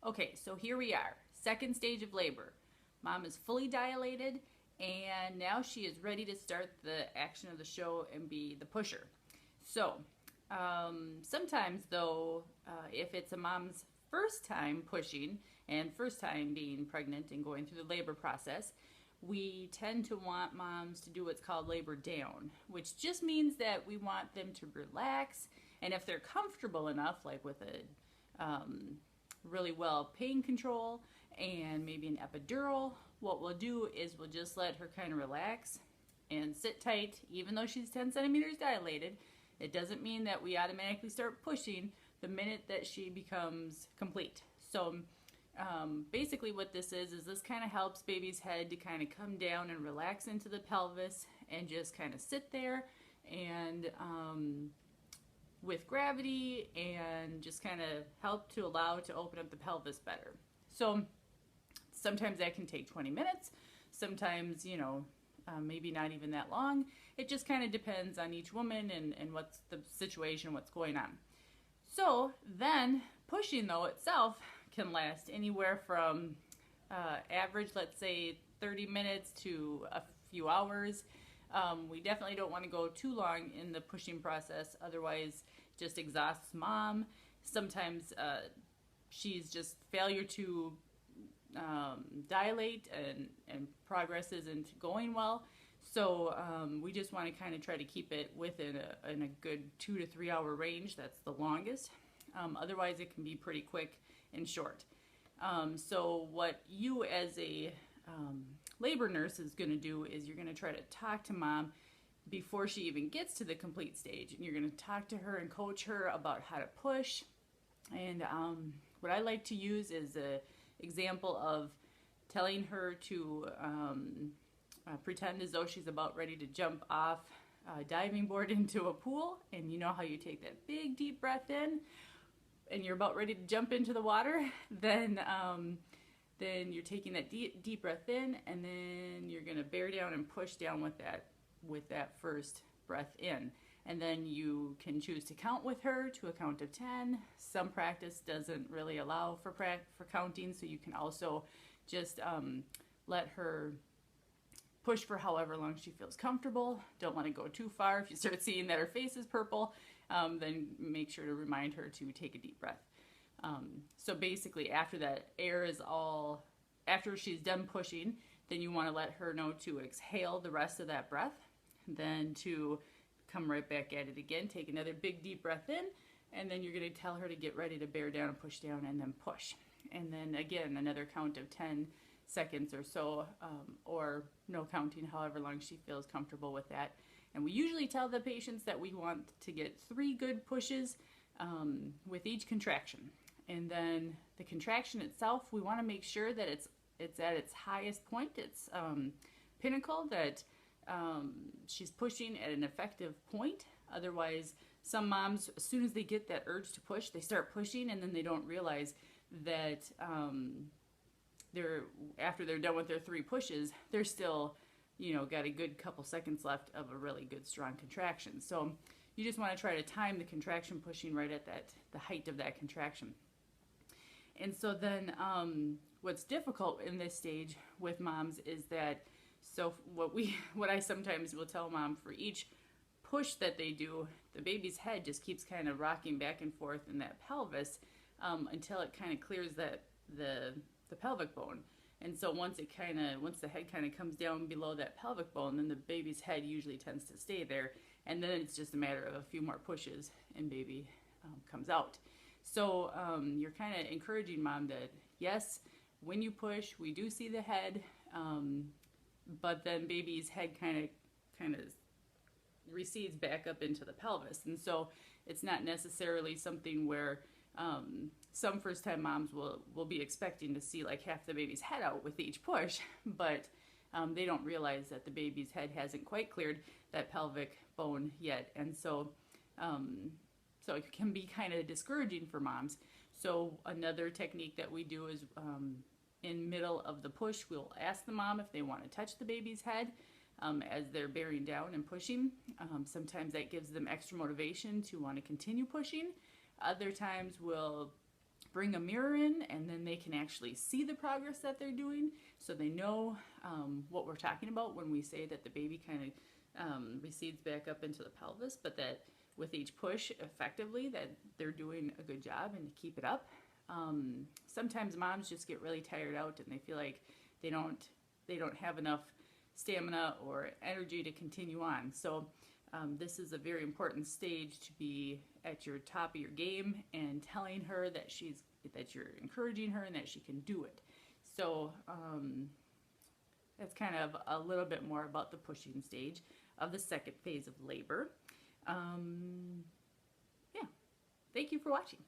Okay, so here we are, second stage of labor. Mom is fully dilated and now she is ready to start the action of the show and be the pusher. So, sometimes though, if it's a mom's first time pushing and first time being pregnant and going through the labor process, we tend to want moms to do what's called labor down, which just means that we want them to relax, and if they're comfortable enough, like with a really well pain control and maybe an epidural, what we'll do is we'll just let her kind of relax and sit tight. Even though she's 10 centimeters dilated, it doesn't mean that we automatically start pushing the minute that she becomes complete. So basically what this is this kind of helps baby's head to kind of come down and relax into the pelvis and just kind of sit there and with gravity, and just kind of help to allow to open up the pelvis better. So sometimes that can take 20 minutes, sometimes, maybe not even that long. It just kind of depends on each woman and what's the situation, what's going on. So then pushing though itself can last anywhere from average, let's say 30 minutes to a few hours. We definitely don't want to go too long in the pushing process, otherwise just exhausts mom. Sometimes she's just failure to dilate and progress isn't going well. So we just want to kind of try to keep it within a good 2 to 3 hour range. That's the longest. Otherwise it can be pretty quick and short. So what you as a labor nurse is going to do is you're going to try to talk to mom before she even gets to the complete stage, and you're going to talk to her and coach her about how to push. And what I like to use is a example of telling her to pretend as though she's about ready to jump off a diving board into a pool, and you know how you take that big deep breath in and you're about ready to jump into the water. Then you're taking that deep breath in, and then you're going to bear down and push down with that first breath in. And then you can choose to count with her to a count of 10. Some practice doesn't really allow for counting, so you can also just let her push for however long she feels comfortable. Don't want to go too far. If you start seeing that her face is purple, then make sure to remind her to take a deep breath. So basically after that air is all, after she's done pushing, then you want to let her know to exhale the rest of that breath, then to come right back at it again, take another big deep breath in, and then you're going to tell her to get ready to bear down and push down, and then push. And then again, another count of 10 seconds or so, or no counting, however long she feels comfortable with that. And we usually tell the patients that we want to get 3 good pushes with each contraction. And then the contraction itself, we want to make sure that it's at its highest point, its pinnacle, that she's pushing at an effective point. Otherwise, some moms, as soon as they get that urge to push, they start pushing, and then they don't realize that after they're done with their 3 pushes, they're still, got a good couple seconds left of a really good strong contraction. So you just want to try to time the contraction pushing right at the height of that contraction. And so then what's difficult in this stage with moms is that, so what I sometimes will tell mom, for each push that they do, the baby's head just keeps kind of rocking back and forth in that pelvis until it kind of clears the pelvic bone. And so once the head kind of comes down below that pelvic bone, then the baby's head usually tends to stay there, and then it's just a matter of a few more pushes and baby comes out. So you're kind of encouraging mom that, yes, when you push, we do see the head, but then baby's head kind of recedes back up into the pelvis. And so it's not necessarily something where some first-time moms will be expecting to see like half the baby's head out with each push, but they don't realize that the baby's head hasn't quite cleared that pelvic bone yet. And so so it can be kind of discouraging for moms. So another technique that we do is in middle of the push, we'll ask the mom if they want to touch the baby's head as they're bearing down and pushing. Sometimes that gives them extra motivation to want to continue pushing. Other times we'll bring a mirror in, and then they can actually see the progress that they're doing, so they know what we're talking about when we say that the baby kind of recedes back up into the pelvis, but that with each push effectively that they're doing a good job and to keep it up. Sometimes moms just get really tired out and they feel like they don't have enough stamina or energy to continue on. So this is a very important stage to be at your top of your game and telling her that you're encouraging her and that she can do it. So that's kind of a little bit more about the pushing stage of the second phase of labor. Yeah, thank you for watching.